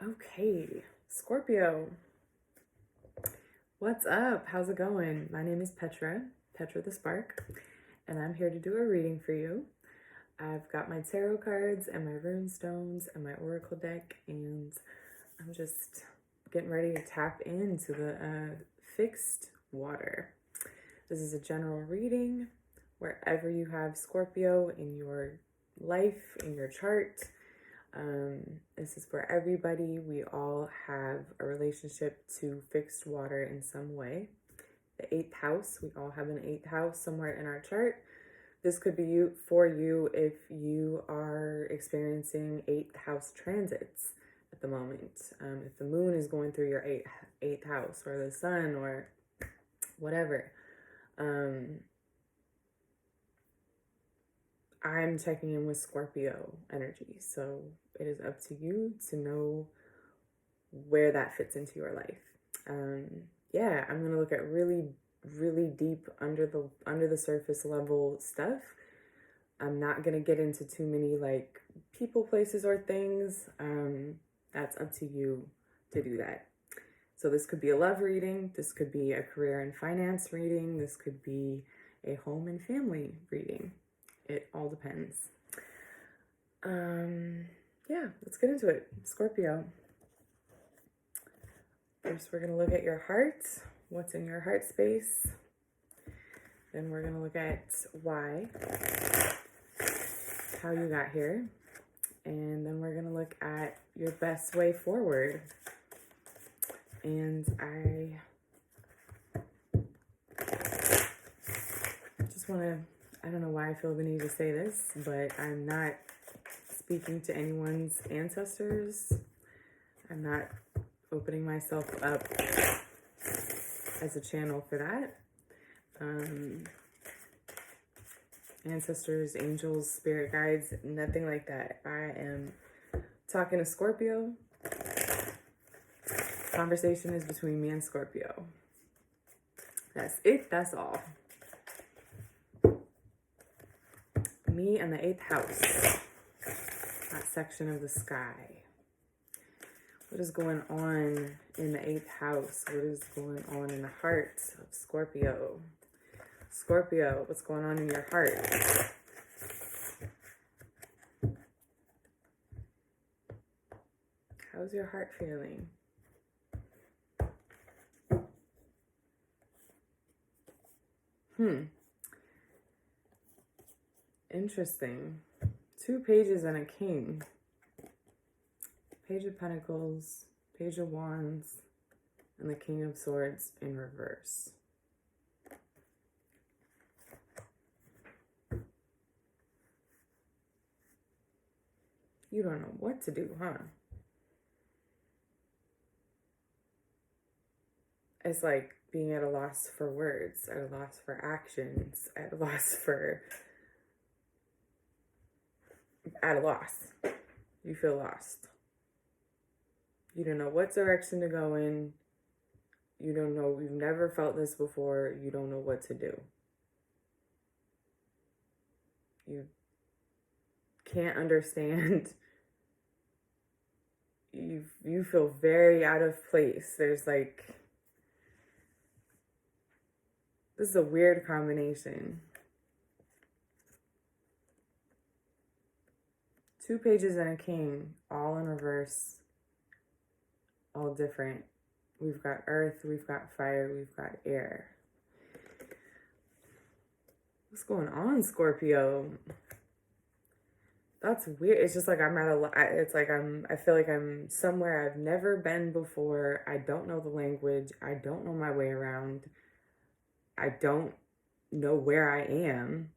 Okay, Scorpio, what's up? How's it going? My name is Petra the Spark, and I'm here to do a reading for you. I've got my tarot cards and my rune stones and my oracle deck, and I'm just getting ready to tap into the fixed water. This is a general reading wherever you have Scorpio in your life, in your chart. This is for everybody. We all have a relationship to fixed water in some way. The 8th house, we all have an 8th house somewhere in our chart. This could be for you if you are experiencing 8th house transits at the moment. If the moon is going through your 8th house, or the sun, or whatever. I'm checking in with Scorpio energy, so it is up to you to know where that fits into your life. Yeah, I'm gonna look at really deep under the surface level stuff. I'm not gonna get into too many like people, places, or things. That's up to you to do that. So this could be a love reading, this could be a career and finance reading, this could be a home and family reading. It all depends. Yeah, let's get into it. Scorpio. First, we're going to look at your heart. What's in your heart space? Then we're going to look at why, how you got here. And then we're going to look at your best way forward. And I just want to, I don't know why I feel the need to say this, but I'm not speaking to anyone's ancestors. I'm not opening myself up as a channel for that. Ancestors, angels, spirit guides, nothing like that. I am talking to Scorpio. Conversation is between me and Scorpio. That's it, that's all. Me and the 8th house, that section of the sky. What is going on in the 8th house? What is going on in the heart of Scorpio? Scorpio, what's going on in your heart? How's your heart feeling? Interesting. 2 pages and a king. Page of Pentacles, Page of Wands, and the King of Swords in reverse. You don't know what to do, huh? It's like being at a loss for words, at a loss for actions, at a loss. You feel lost. You don't know what direction to go in. You don't know, you've never felt this before. You don't know what to do. You can't understand. You feel very out of place. There's like, this is a weird combination. 2 pages and a king, all in reverse, all different. We've got earth, we've got fire, we've got air. What's going on, Scorpio? That's weird. It's just like I'm at I feel like I'm somewhere I've never been before. I don't know the language. I don't know my way around. I don't know where I am.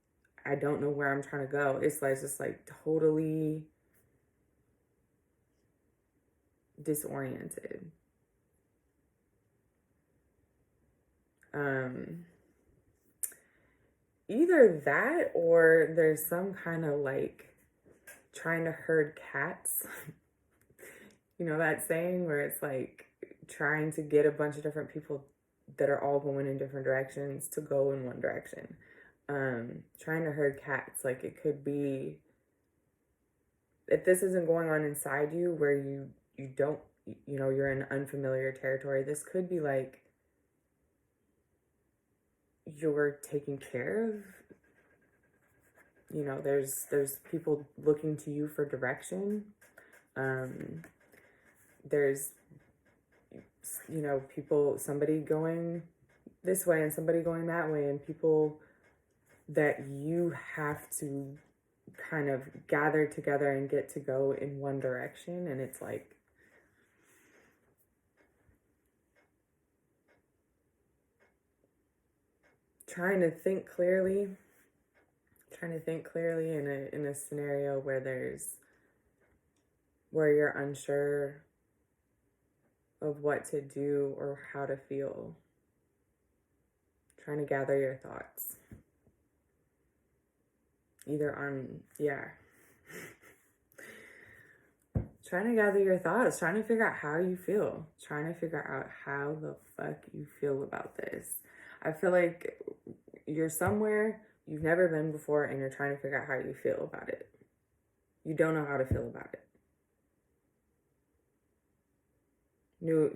I don't know where I'm trying to go. It's like just like totally disoriented. Either that or there's some kind of like trying to herd cats. You know that saying where it's like trying to get a bunch of different people that are all going in different directions to go in one direction. Trying to herd cats. Like it could be, if this isn't going on inside you where you you know, you're in unfamiliar territory. This could be like you're taking care of, you know, there's people looking to you for direction. There's, you know, somebody going this way and somebody going that way, and people that you have to kind of gather together and get to go in one direction. And it's like, trying to think clearly in a scenario where you're unsure of what to do or how to feel. Trying to gather your thoughts. Trying to gather your thoughts, trying to figure out how you feel, trying to figure out how the fuck you feel about this. I feel like you're somewhere you've never been before and you're trying to figure out how you feel about it. You don't know how to feel about it.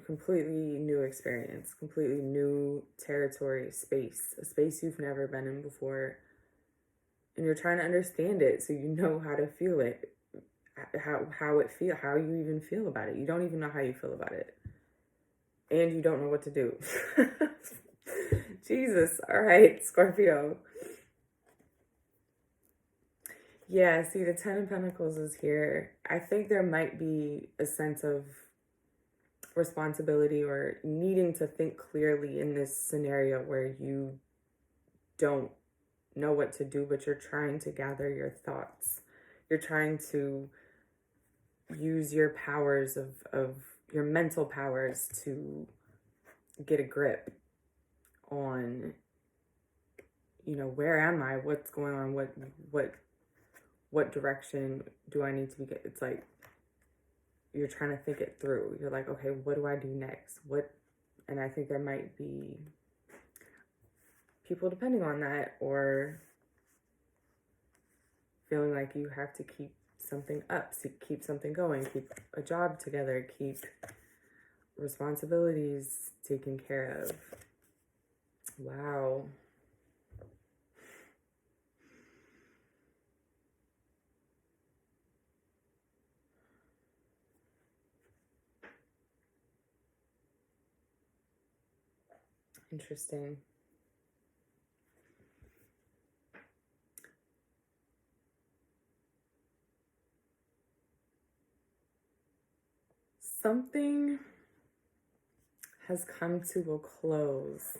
Completely new experience, completely new territory, a space you've never been in before. And you're trying to understand it so you know how to feel it, how you even feel about it. You don't even know how you feel about it. And you don't know what to do. Jesus. All right, Scorpio. Yeah, see, the Ten of Pentacles is here. I think there might be a sense of responsibility or needing to think clearly in this scenario where you don't know what to do, but you're trying to gather your thoughts. You're trying to use your powers of your mental powers to get a grip on, you know, where am I? What's going on? What direction do I need to be? It's like you're trying to think it through. You're like, okay, what do I do next? And I think there might be people depending on that, or feeling like you have to keep something up, keep something going, keep a job together, keep responsibilities taken care of. Wow. Interesting. Something has come to a close,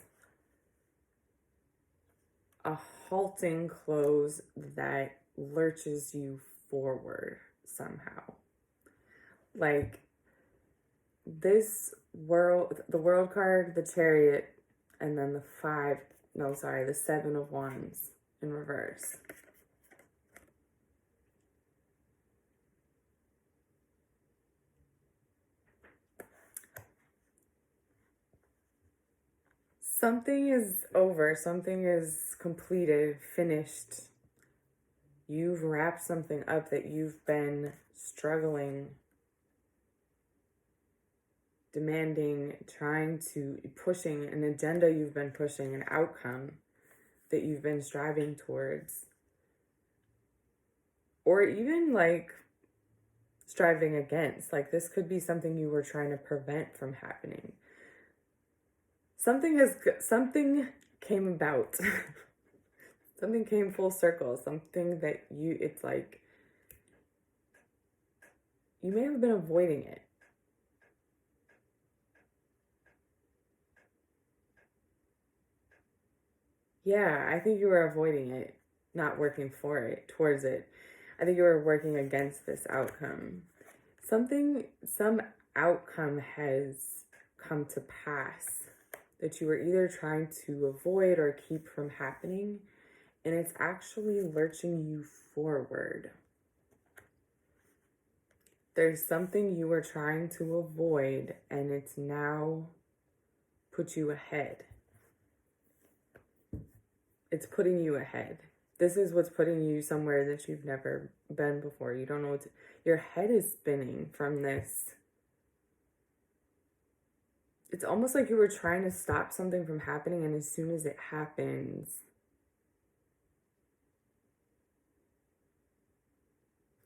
a halting close that lurches you forward somehow. Like the world card, the Chariot, and then the Seven of Wands in reverse. Something is over, something is completed, finished. You've wrapped something up that you've been struggling, demanding, pushing an agenda you've been pushing, an outcome that you've been striving towards. Or even like striving against. Like this could be something you were trying to prevent from happening. Something came about. Something came full circle. Something that it's like, you may have been avoiding it. Yeah, I think you were avoiding it, not working towards it. I think you were working against this outcome. Some outcome has come to pass that you were either trying to avoid or keep from happening, and it's actually lurching you forward. There's something you were trying to avoid, and it's now put you ahead. It's putting you ahead. This is what's putting you somewhere that you've never been before. You don't know your head is spinning from this. it's almost like you were trying to stop something from happening, and as soon as it happens,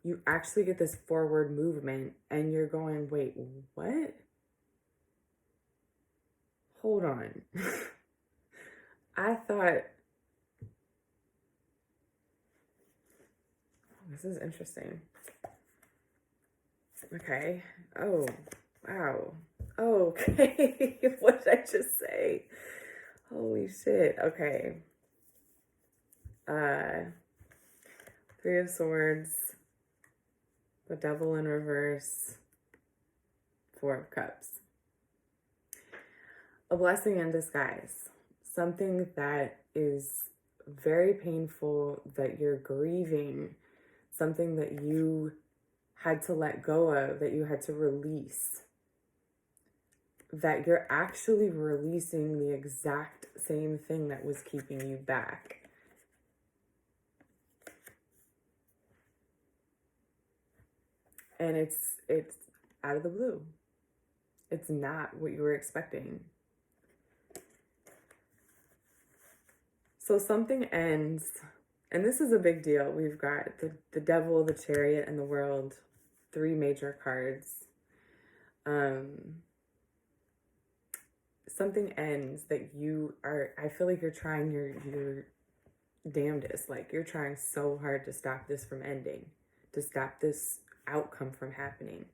you actually get this forward movement, and you're going, wait, what? Hold on. I thought, this is interesting. Okay. Oh, wow. Oh, okay. What did I just say? Holy shit. Okay. Three of Swords, the Devil in reverse, Four of Cups. A blessing in disguise. Something that is very painful, that you're grieving, something that you had to let go of, that you had to release, that you're actually releasing the exact same thing that was keeping you back. And it's out of the blue. It's not what you were expecting. So something ends, and this is a big deal. We've got the Devil, the Chariot, and the World, three major cards. Something ends that you are, I feel like you're trying your damnedest. Like, you're trying so hard to stop this from ending, to stop this outcome from happening,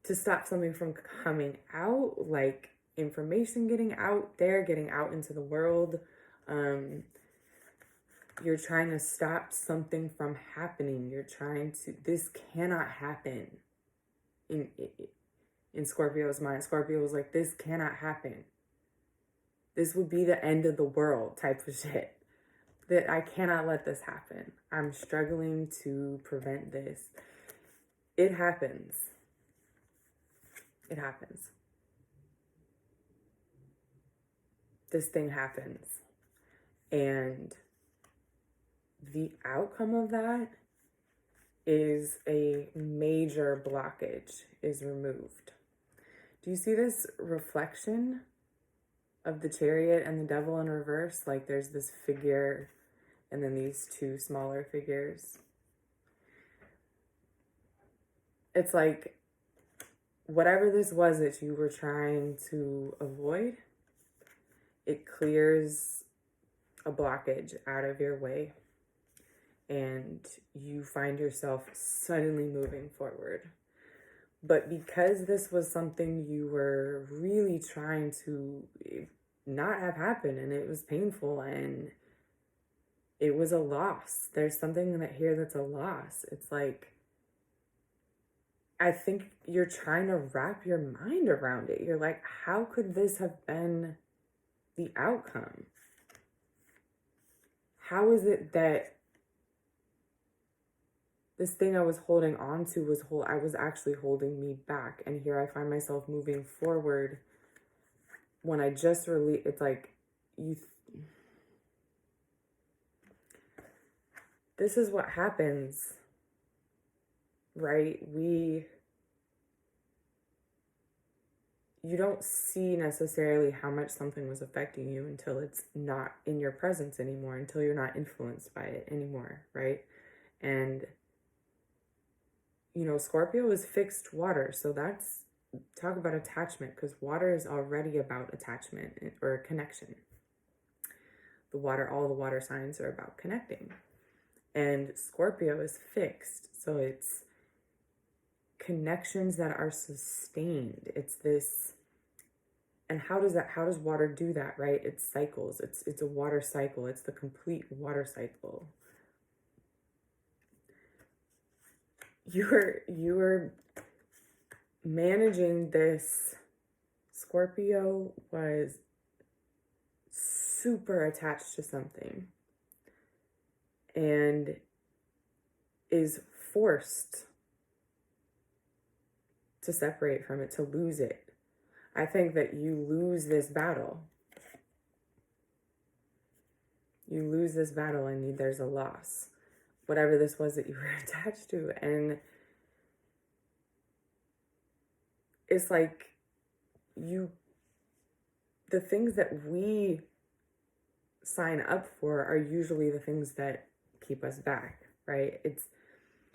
to stop something from coming out, like information getting out there, getting out into the world. You're trying to stop something from happening. You're trying to, this cannot happen in Scorpio's mind. Scorpio was like, this cannot happen. This would be the end of the world type of shit. That I cannot let this happen. I'm struggling to prevent this. It happens. It happens. This thing happens. And the outcome of that is a major blockage is removed. Do you see this reflection of the Chariot and the Devil in reverse? Like, there's this figure and then these two smaller figures. It's like, whatever this was that you were trying to avoid, it clears a blockage out of your way, and you find yourself suddenly moving forward. But because this was something you were really trying to not have happen, and it was painful, and it was a loss. There's something that here that's a loss. It's like, I think you're trying to wrap your mind around it. You're like, how could this have been the outcome? How is it that this thing I was holding on to I was actually holding me back, and here I find myself moving forward when I just released. It's like, this is what happens, right? You don't see necessarily how much something was affecting you until it's not in your presence anymore, until you're not influenced by it anymore, right? And, you know, Scorpio is fixed water, so that's, talk about attachment, because water is already about attachment or connection. All the water signs are about connecting. And Scorpio is fixed, so it's connections that are sustained. It's this, and how does water do that, right? It cycles. It's a water cycle. It's the complete water cycle. You're managing this. Scorpio was super attached to something and is forced to separate from it, to lose it. I think that you lose this battle. You lose this battle, and there's a loss. Whatever this was that you were attached to. And it's like, the things that we sign up for are usually the things that keep us back, right? It's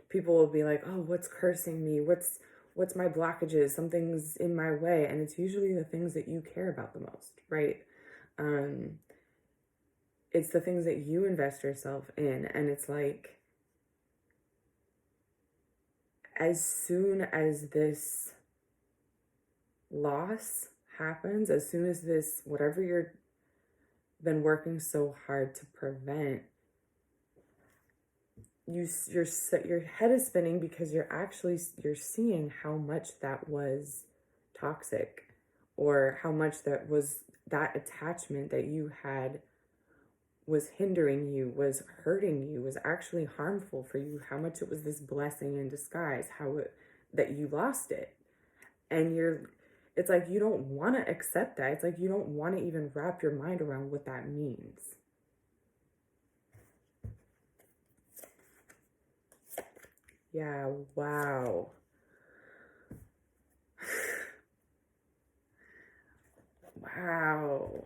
people will be like, oh, what's cursing me? What's my blockages? Something's in my way. And it's usually the things that you care about the most, right? It's the things that you invest yourself in. And it's like, as soon as this loss happens, as soon as this, whatever you're been working so hard to prevent, your head is spinning because you're seeing how much that was toxic, or how much that attachment that you had was hindering you, was hurting you, was actually harmful for you, how much it was this blessing in disguise, that you lost it. And it's like you don't want to accept that. It's like you don't want to even wrap your mind around what that means. Yeah, wow. Wow.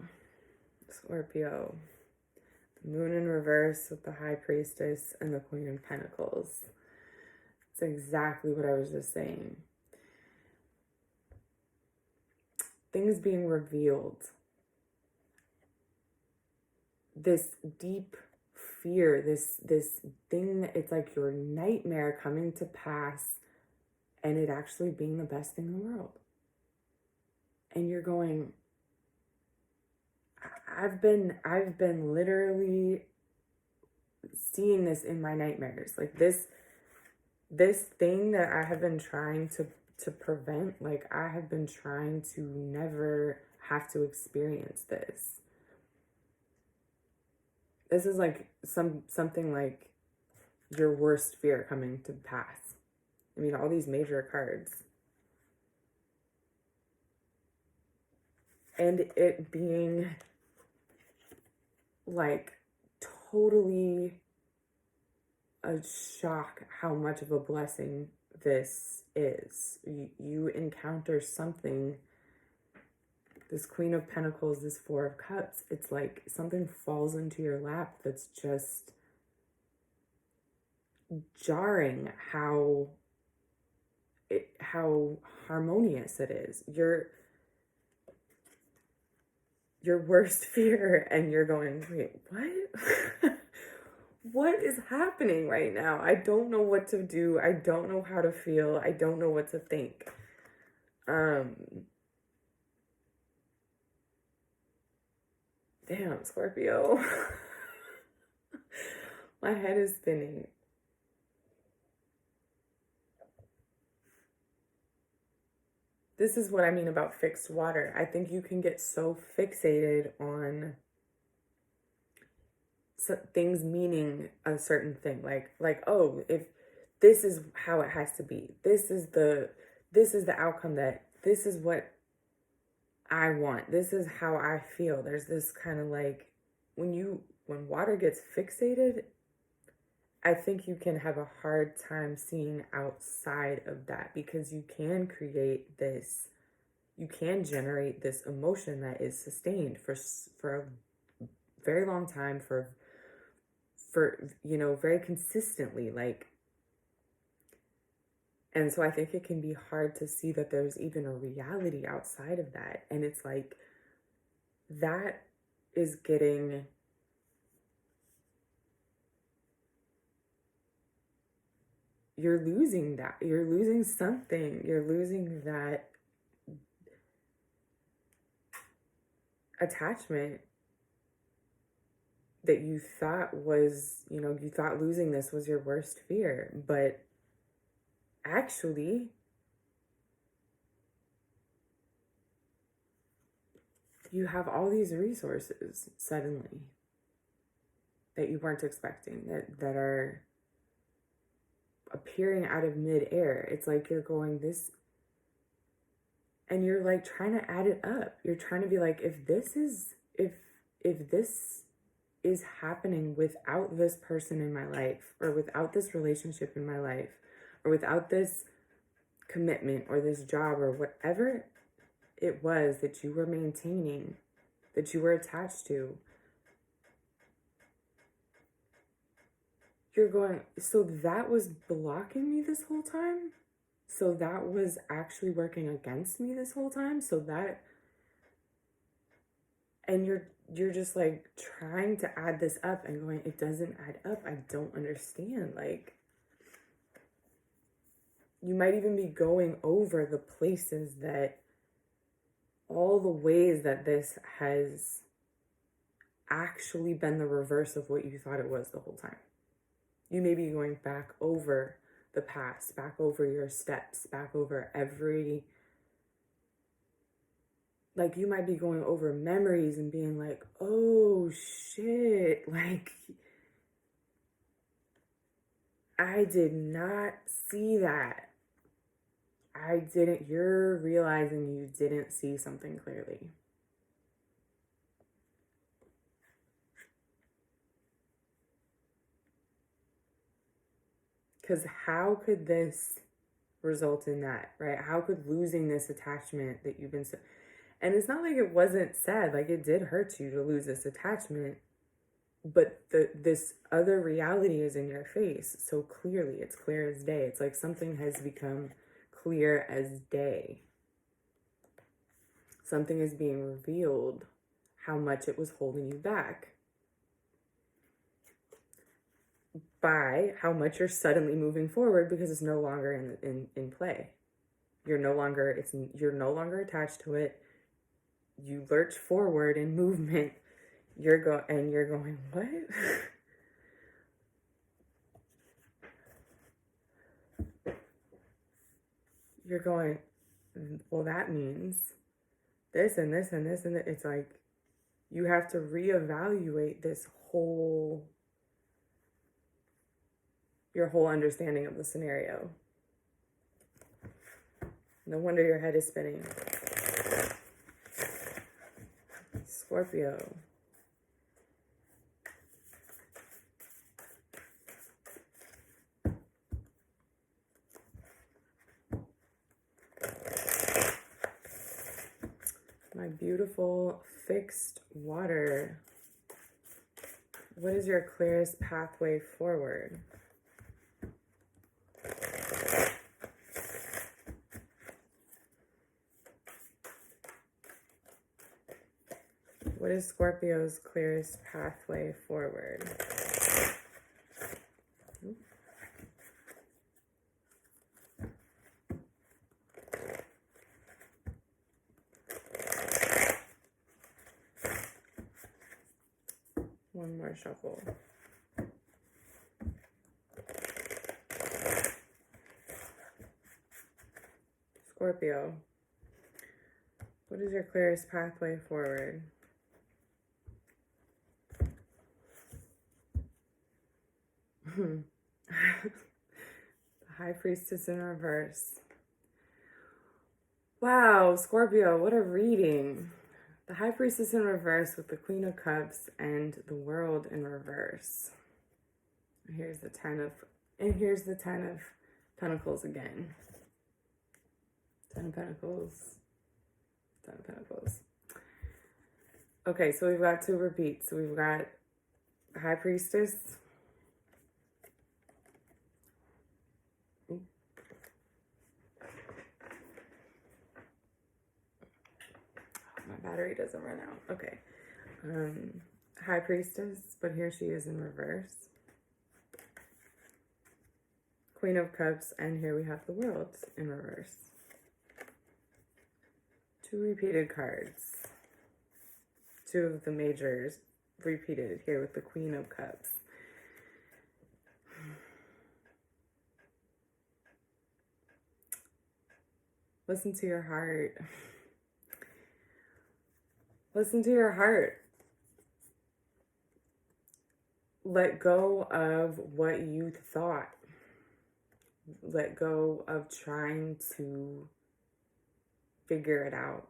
Scorpio. The moon in reverse with the High Priestess and the Queen of Pentacles. It's exactly what I was just saying. Things being revealed. This deep fear, this thing, it's like your nightmare coming to pass, and it actually being the best thing in the world. And you're going, I've been literally seeing this in my nightmares. Like this thing that I have been trying to prevent, like I have been trying to never have to experience this. This is like something like your worst fear coming to pass. I mean, all these major cards. And it being like totally a shock how much of a blessing this is. You encounter something, this Queen of Pentacles, this Four of Cups, it's like something falls into your lap that's just jarring how harmonious it is. Your worst fear, and you're going, wait, what? What is happening right now? I don't know what to do. I don't know how to feel. I don't know what to think. Damn, Scorpio. My head is spinning. This is what I mean about fixed water. I think you can get so fixated on things meaning a certain thing. Like, oh, if this is how it has to be. This is the outcome, that this is what I want. This is how I feel. There's this kind of like, when water gets fixated, I think you can have a hard time seeing outside of that, because you can generate this emotion that is sustained for a very long time, for very consistently, like. And so I think it can be hard to see that there's even a reality outside of that. And it's like, that is getting, you're losing that. You're losing something. You're losing that attachment that you thought was, you thought losing this was your worst fear. But actually, you have all these resources suddenly that you weren't expecting, that are appearing out of midair. It's like you're going this, and you're like trying to add it up. You're trying to be like, if this is happening without this person in my life, or without this relationship in my life, or without this commitment or this job or whatever it was that you were maintaining, that you were attached to. You're going, so that was blocking me this whole time? So that was actually working against me this whole time? So that, and you're just like trying to add this up and going, it doesn't add up. I don't understand. Like, you might even be going over the places that, all the ways that this has actually been the reverse of what you thought it was the whole time. You may be going back over the past, back over your steps, back over every, like, you might be going over memories and being like, oh shit, like, I did not see that. You're realizing you didn't see something clearly. Because how could this result in that, right? How could losing this attachment that you've been so, and it's not like it wasn't sad, like it did hurt you to lose this attachment, but this other reality is in your face so clearly. It's clear as day. It's like something has become clear as day. Something is being revealed, how much it was holding you back, by how much you're suddenly moving forward because it's no longer in play. You're no longer attached to it. You lurch forward in movement. You're going, what? You're going, well, that means this and this and this and that. It's like you have to reevaluate your whole understanding of the scenario. No wonder your head is spinning. Scorpio. My beautiful fixed water. What is your clearest pathway forward? What is Scorpio's clearest pathway forward? One more shuffle. Scorpio, what is your clearest pathway forward? The High Priestess in reverse. Wow, Scorpio, what a reading. The High Priestess in reverse with the Queen of Cups and the World in reverse. Here's the Ten of Pentacles again. Ten of Pentacles. Ten of Pentacles. Okay, so we've got two repeats. So we've got the High Priestess. My battery doesn't run out. Okay. High Priestess, but here she is in reverse. Queen of Cups, and here we have the World in reverse. Two repeated cards. Two of the majors repeated here with the Queen of Cups. Listen to your heart. Listen to your heart. Let go of what you thought. Let go of trying to figure it out.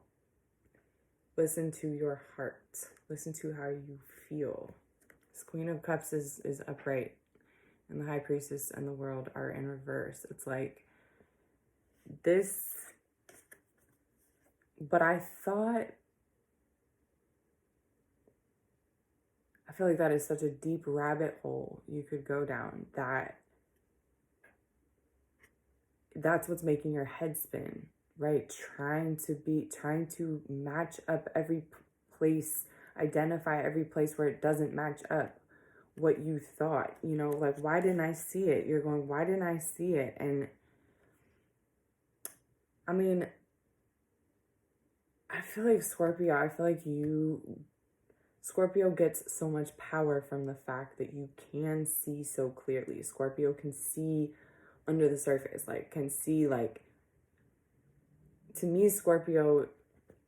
Listen to your heart. Listen to how you feel. This Queen of Cups is upright, and the High Priestess and the World are in reverse. It's like this But I feel like that is such a deep rabbit hole you could go down, that's what's making your head spin, right? Trying to match up every place, identify every place where it doesn't match up what you thought, like, why didn't I see it? You're going, why didn't I see it? And I mean, I feel like Scorpio gets so much power from the fact that you can see so clearly. Scorpio can see under the surface, like, can see, like, to me, Scorpio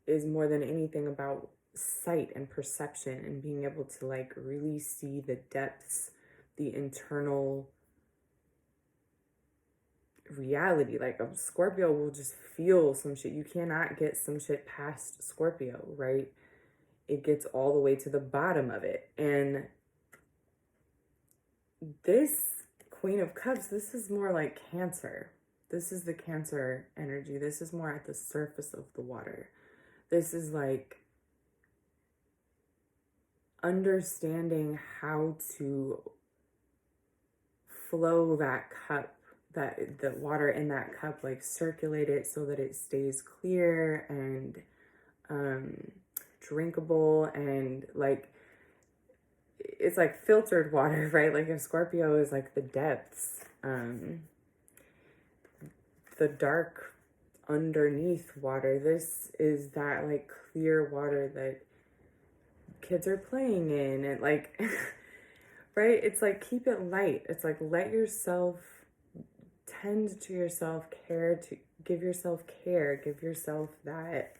is more than anything about sight and perception and being able to, like, really see the depths, the internal reality. Like, a Scorpio will just feel some shit. You cannot get some shit past Scorpio, right? It gets all the way to the bottom of it. And this Queen of Cups, this is more like Cancer. This is the Cancer energy. This is more at the surface of the water. This is like understanding how to flow that cup, that the water in that cup, like circulate it so that it stays clear and drinkable, and like it's like filtered water, right? Like if Scorpio is like the depths, the dark underneath water, this is that like clear water that kids are playing in, and like right, it's like keep it light. It's like let yourself tend to yourself, give yourself care, give yourself that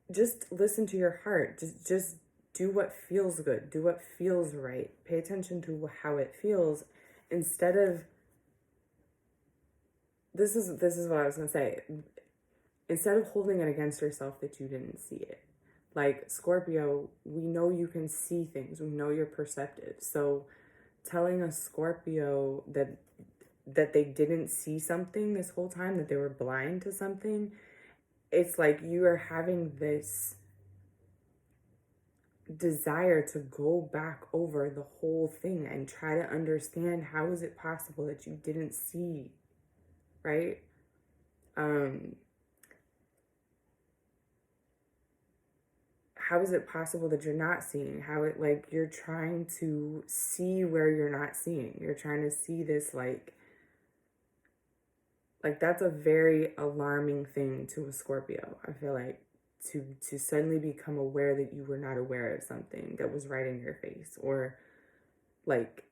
just listen to your heart. Just do what feels good, do what feels right, pay attention to how it feels, instead of this is what I was gonna say, instead of holding it against yourself that you didn't see it. Like Scorpio, we know you can see things, we know you're perceptive, so telling a Scorpio that they didn't see something this whole time, that they were blind to something, it's like you are having this desire to go back over the whole thing and try to understand how is it possible that you didn't see, right? How is it possible that you're not seeing? How it, like, you're trying to see where you're not seeing. You're trying to see this, like that's a very alarming thing to a Scorpio. I feel like to suddenly become aware that you were not aware of something that was right in your face, or like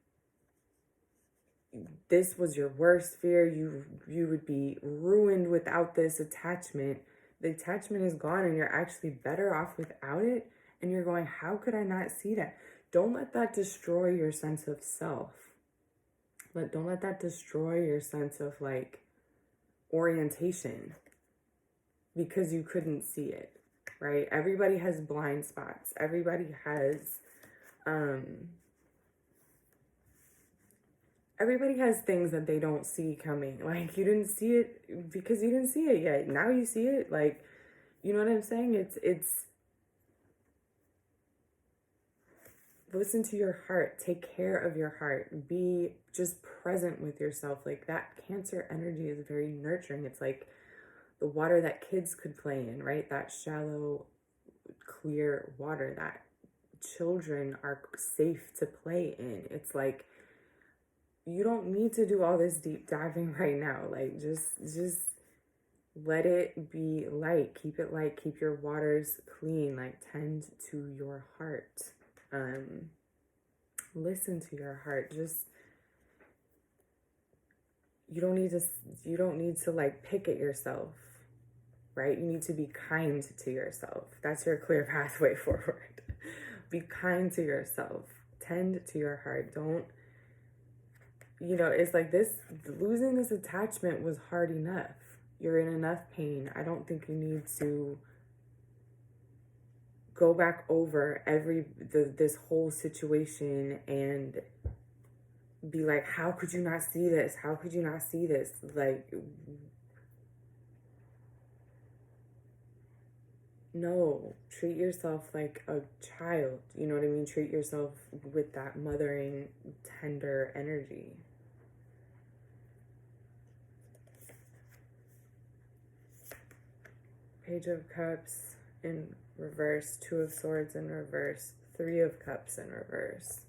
this was your worst fear. You would be ruined without this attachment. The attachment is gone and you're actually better off without it, and you're going, how could I not see that? Don't let that destroy your sense of self. Don't let that destroy your sense of like orientation because you couldn't see it, right? Everybody has blind spots. Everybody has things that they don't see coming. Like, you didn't see it because you didn't see it yet. Now you see it. Like, you know what I'm saying? It's listen to your heart. Take care of your heart. Be just present with yourself. Like, that Cancer energy is very nurturing. It's like the water that kids could play in, right? That shallow, clear water that children are safe to play in. It's like, you don't need to do all this deep diving right now. Like, just let it be light. Keep it light. Keep your waters clean. Like, tend to your heart. Listen to your heart. Just, you don't need to like pick at yourself, right? You need to be kind to yourself. That's your clear pathway forward. Be kind to yourself. Tend to your heart. Don't, it's like this, losing this attachment was hard enough. You're in enough pain. I don't think you need to go back over this whole situation and be like, how could you not see this? How could you not see this? Like, no, treat yourself like a child. You know what I mean? Treat yourself with that mothering, tender energy. Page of Cups in reverse, Two of Swords in reverse, Three of Cups in reverse.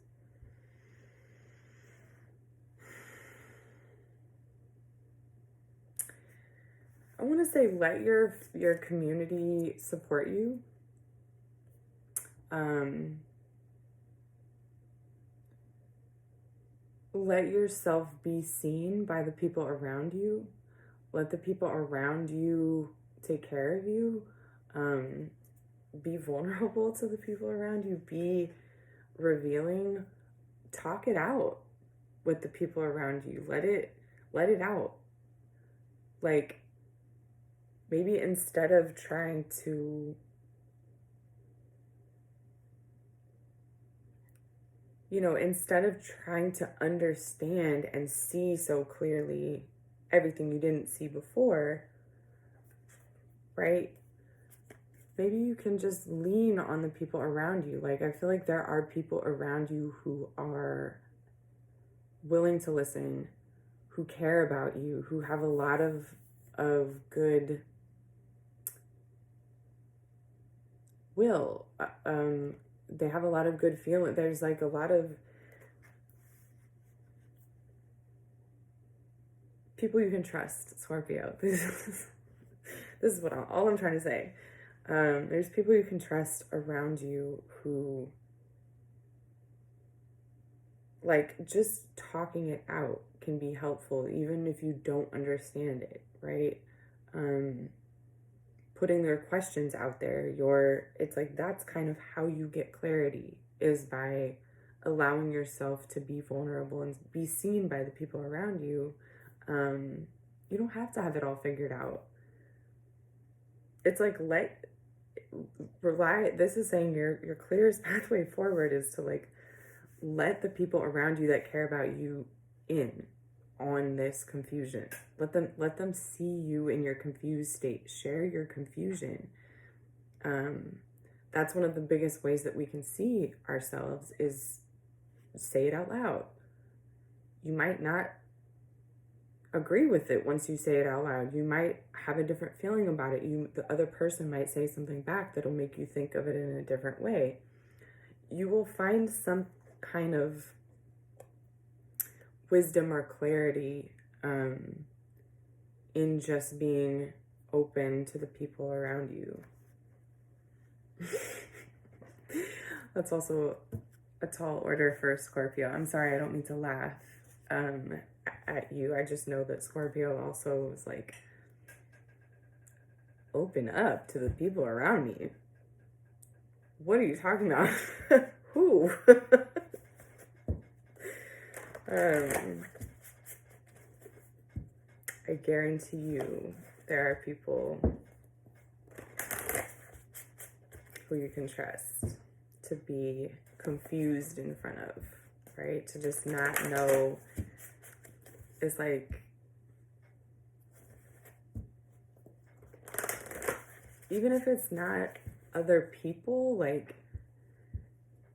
I want to say let your community support you. Let yourself be seen by the people around you. Let the people around you take care of you. Be vulnerable to the people around you. Be revealing. Talk it out with the people around you. Let it out. Like, maybe instead of trying to, instead of trying to understand and see so clearly everything you didn't see before, right? Maybe you can just lean on the people around you. Like, I feel like there are people around you who are willing to listen, who care about you, who have a lot of good will. They have a lot of good feeling. There's like a lot of people you can trust, Scorpio. This is what all I'm trying to say. There's people you can trust around you who, like, just talking it out can be helpful, even if you don't understand it, right? Putting their questions out there, it's like that's kind of how you get clarity, is by allowing yourself to be vulnerable and be seen by the people around you. You don't have to have it all figured out. It's like, this is saying your clearest pathway forward is to, like, let the people around you that care about you in on this confusion. Let them see you in your confused state. Share your confusion. That's one of the biggest ways that we can see ourselves, is say it out loud. You might not agree with it once you say it out loud. You might have a different feeling about it. The other person might say something back that'll make you think of it in a different way. You will find some kind of wisdom or clarity in just being open to the people around you. That's also a tall order for Scorpio. I'm sorry, I don't mean to laugh at you. I just know that Scorpio also is like, open up to the people around me. What are you talking about? Who? I guarantee you there are people who you can trust to be confused in front of, right? To just not know. It's like, even if it's not other people, like,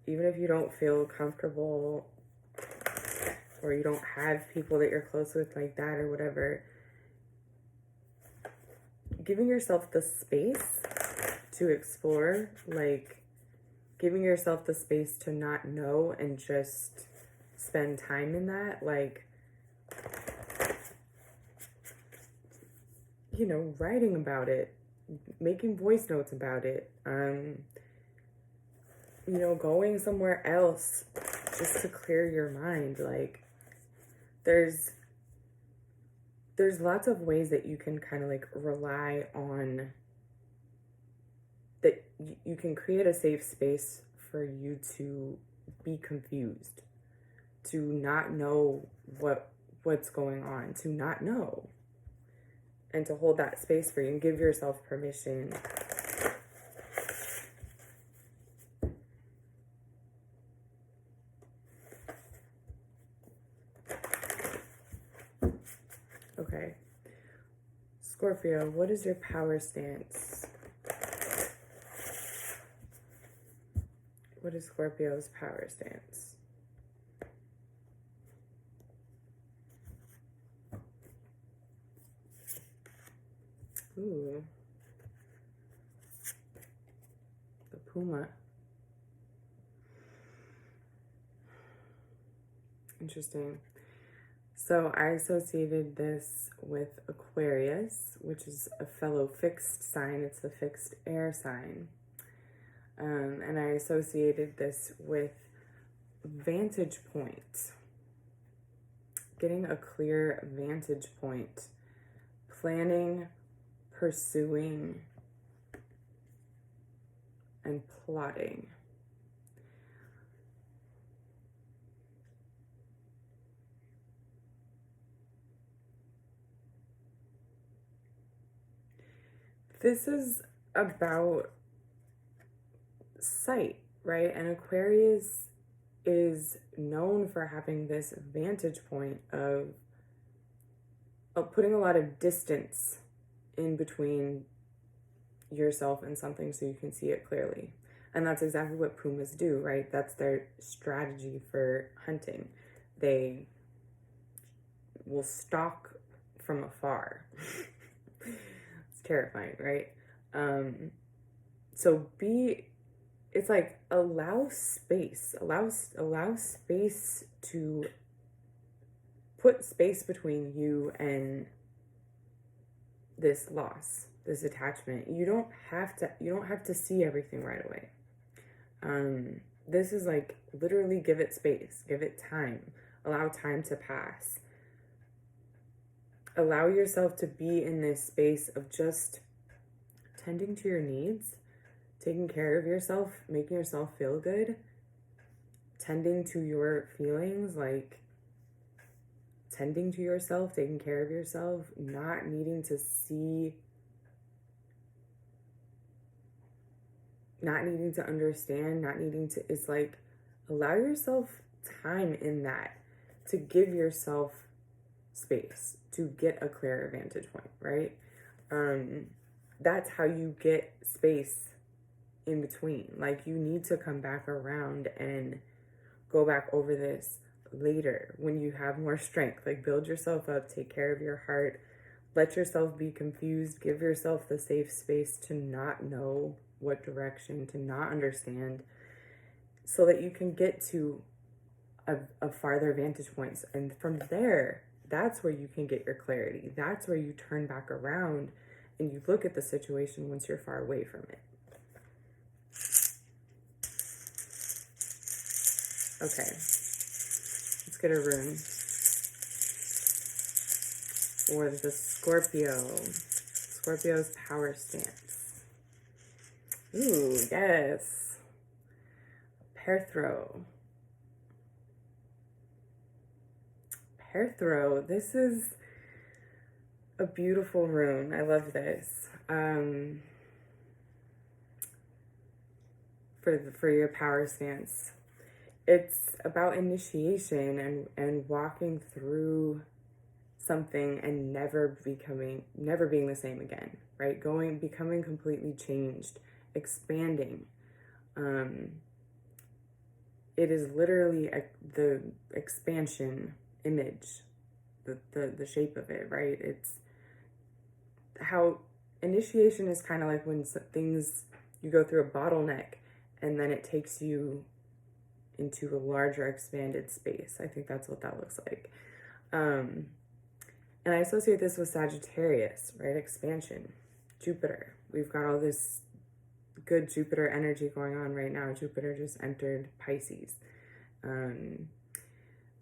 even if you don't feel comfortable or you don't have people that you're close with like that or whatever, giving yourself the space to explore, like giving yourself the space to not know and just spend time in that, like, writing about it, making voice notes about it, going somewhere else just to clear your mind. Like, there's lots of ways that you can kind of like rely on, that you can create a safe space for you to be confused, to not know what's going on, to not know, and to hold that space for you and give yourself permission. Okay. Scorpio, what is your power stance? What is Scorpio's power stance? Ooh. The Puma. Interesting. So I associated this with Aquarius, which is a fellow fixed sign. It's the fixed air sign. And I associated this with vantage point. Getting a clear vantage point. Planning, pursuing, and plotting. This is about sight, right? And Aquarius is known for having this vantage point of putting a lot of distance in between yourself and something so you can see it clearly. And that's exactly what pumas do, right? That's their strategy for hunting. They will stalk from afar. It's terrifying, right? So it's like allow space to put space between you and this loss, this attachment. You don't have to see everything right away. This is like literally give it space, give it time, allow time to pass. Allow yourself to be in this space of just tending to your needs, taking care of yourself, making yourself feel good, tending to your feelings, like tending to yourself, taking care of yourself, not needing to see, not needing to understand, it's like allow yourself time in that to give yourself space to get a clearer vantage point, right? That's how you get space in between. Like you need to come back around and go back over this later when you have more strength. Like build yourself up, take care of your heart, let yourself be confused, give yourself the safe space to not know what direction, to not understand, so that you can get to a farther vantage points. And from there, that's where you can get your clarity. That's where you turn back around and you look at the situation once you're far away from it. Okay, let's get a rune for the Scorpio's power stance. Ooh, yes. Perthro. This is a beautiful rune. I love this. For your power stance. It's about initiation and walking through something and never being the same again, right? Becoming completely changed, expanding. It is literally the expansion image, the shape of it, right? It's how initiation is kind of like when you go through a bottleneck and then it takes you into a larger expanded space. I think that's what that looks like. And I associate this with Sagittarius, right? Expansion, Jupiter. We've got all this good Jupiter energy going on right now. Jupiter just entered Pisces.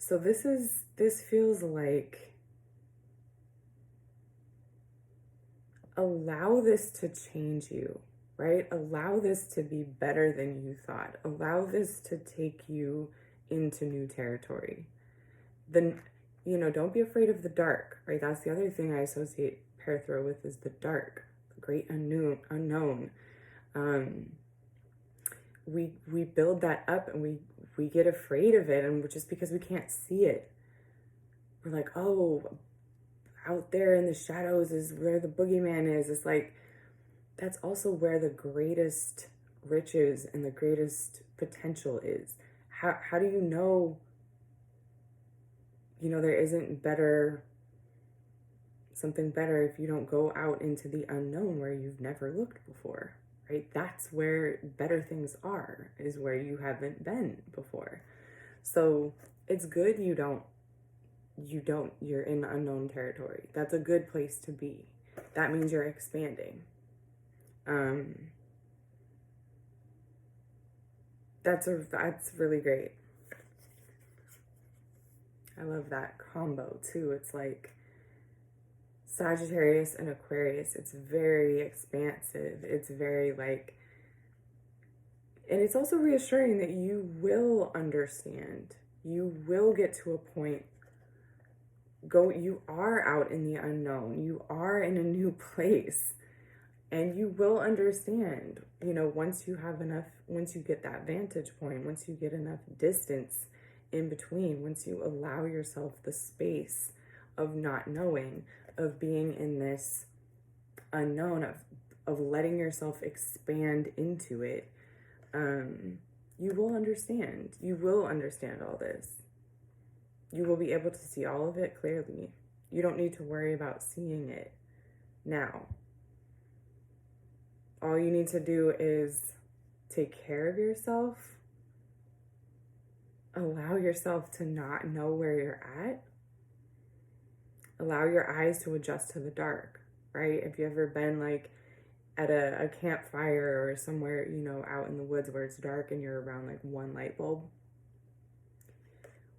So this feels like allow this to change you, right? Allow this to be better than you thought. Allow this to take you into new territory. Don't be afraid of the dark, right? That's the other thing I associate Perthro with, is the dark, the great unknown. We build that up and we get afraid of it, and just because we can't see it, we're like, oh, out there in the shadows is where the boogeyman is. It's like, that's also where the greatest riches and the greatest potential is. How do you know, there isn't something better if you don't go out into the unknown where you've never looked before, right? That's where better things are, is where you haven't been before. So it's good you're in unknown territory. That's a good place to be. That means you're expanding. That's really great. I love that combo too. It's like Sagittarius and Aquarius. It's very expansive. It's very and it's also reassuring that you will understand. You will get to a point. You are out in the unknown. You are in a new place. And you will understand, once you get that vantage point, once you get enough distance in between, once you allow yourself the space of not knowing, of being in this unknown, of letting yourself expand into it, you will understand. You will understand all this. You will be able to see all of it clearly. You don't need to worry about seeing it now. All you need to do is take care of yourself. Allow yourself to not know where you're at. Allow your eyes to adjust to the dark, right? If you've ever been at a campfire or somewhere, out in the woods where it's dark and you're around one light bulb.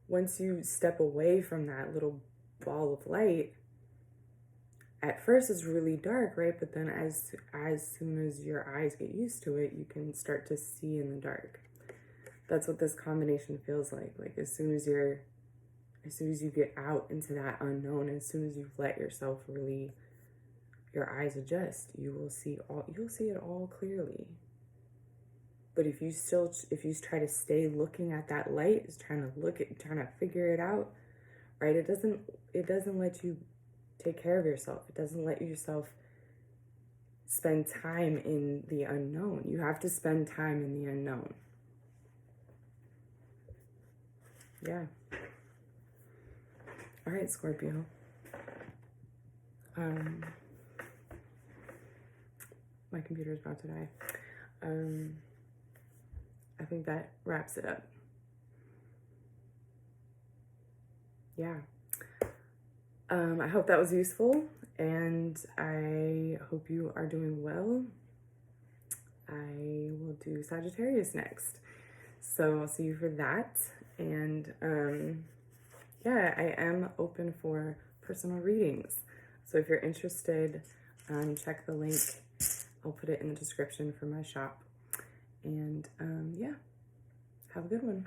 Once you step away from that little ball of light, at first it's really dark, right? But then as soon as your eyes get used to it, you can start to see in the dark. That's what this combination feels like. As soon as you get out into that unknown, as soon as you let yourself really, your eyes adjust, you'll see it all clearly. But if you try to stay looking at that light, trying to figure it out, right? It doesn't let you take care of yourself. It doesn't let yourself spend time in the unknown. You have to spend time in the unknown. Yeah. All right, Scorpio. My computer's about to die. I think that wraps it up. Yeah. I hope that was useful, and I hope you are doing well. I will do Sagittarius next, so I'll see you for that. And yeah, I am open for personal readings, so if you're interested, check the link. I'll put it in the description for my shop. And yeah, have a good one.